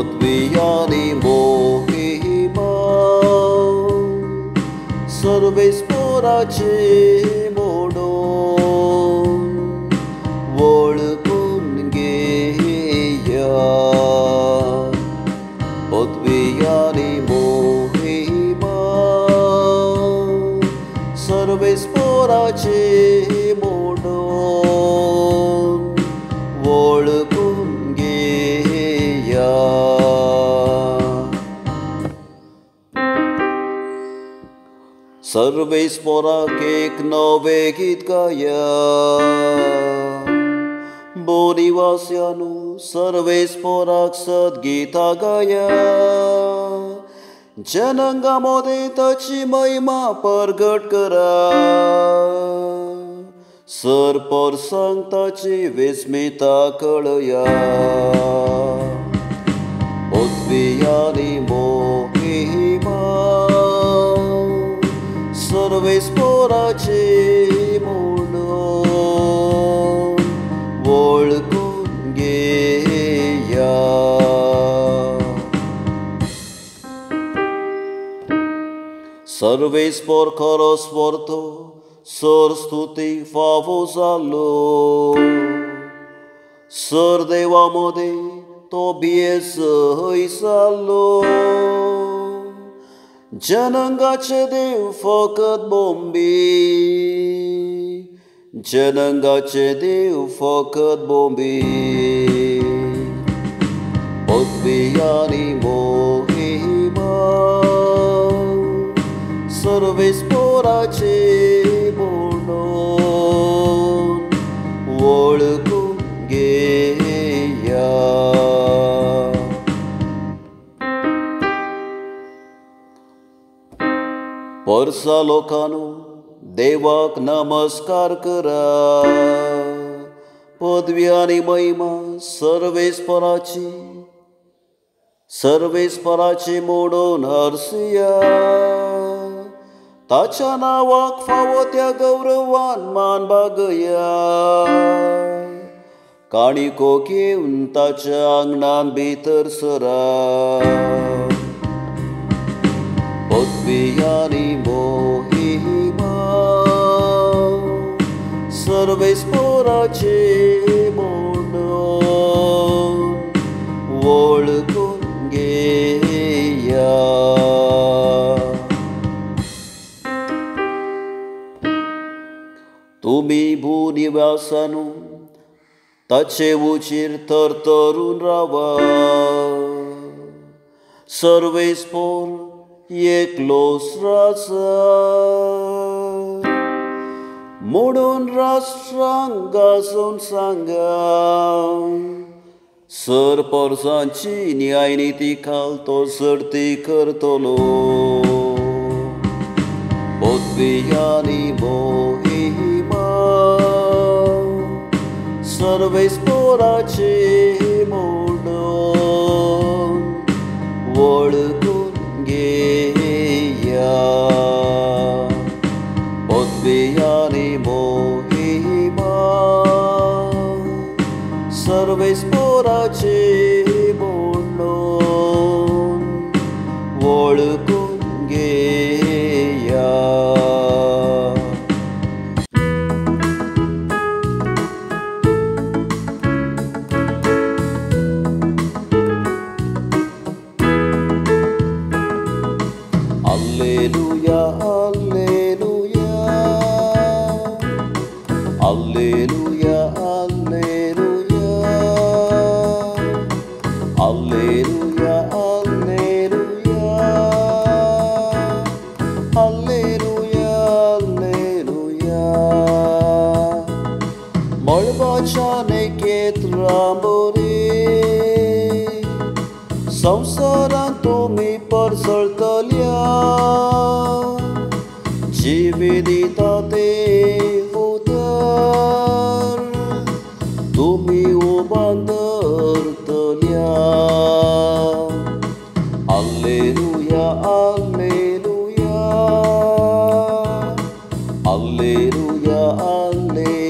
पदवी मोहिमा सर्वेस पोराचे मोडून वळखून घेया पदवी मोहिमा सर्वेस पोराचे मोडून वळखून घेया सर्वेस पोराक एक नवे गीत गाया बोनिवास्यानु सर्वेस पोराक सद्गीता गाया जनांगामध्ये ताची महिमा प्रगट करा सरपरसांक ताची विस्मिता कळया पदवी मोहिमा सर्वेस पोराचे म्हणून वळखून घेया सर्वेस पोर खरो स्वर्तो सर स्तुती फावो जालो सर देवामध्ये तो बियेस जालो जनांगाचे देव फकत बोंबी जनांगाचे देव फकत बोंबी पदवी मोहिमा सर्वेस पोराचे म्हणून वळखून घेया परसा लोकांनो देवाक नमस्कार करा पदवी महिमा सर्वेस पराची मोडून हरसिया ताच्या नावाक फावो त्या गौरवान मान बागया काणिको घेवन ताच्या आंगणान भितर सरा पदवी मोहिमा सर्वेस पोराचे म्हणून वळखून घेया तुम्ही भूनिवासानु ताचे उचीर तरतरून रावा सर्वेस पोर एकलोस राजा म्हणून राष्ट्रांक गाजोवन सांगा सरपरसांची न्यायनिती खाल तो सर्ती करतलो पदवी मोहिमा सर्वेस पोराचे म्हणून वळखून घेया पदवी मोहिमा सर्वेस पोराचे म्हणून वळखून घेया Alleluia, alleluia, alleluia, alleluia, alleluia, alleluia, alleluia, alleluia. मळबाच्या नेकेत रांबोरे संसारात तुम्ही परसळतल्या जीवे दिता ते उदर तुम्ही उबान धरतल्या alleluia, alleluia, alleluia, alleluia.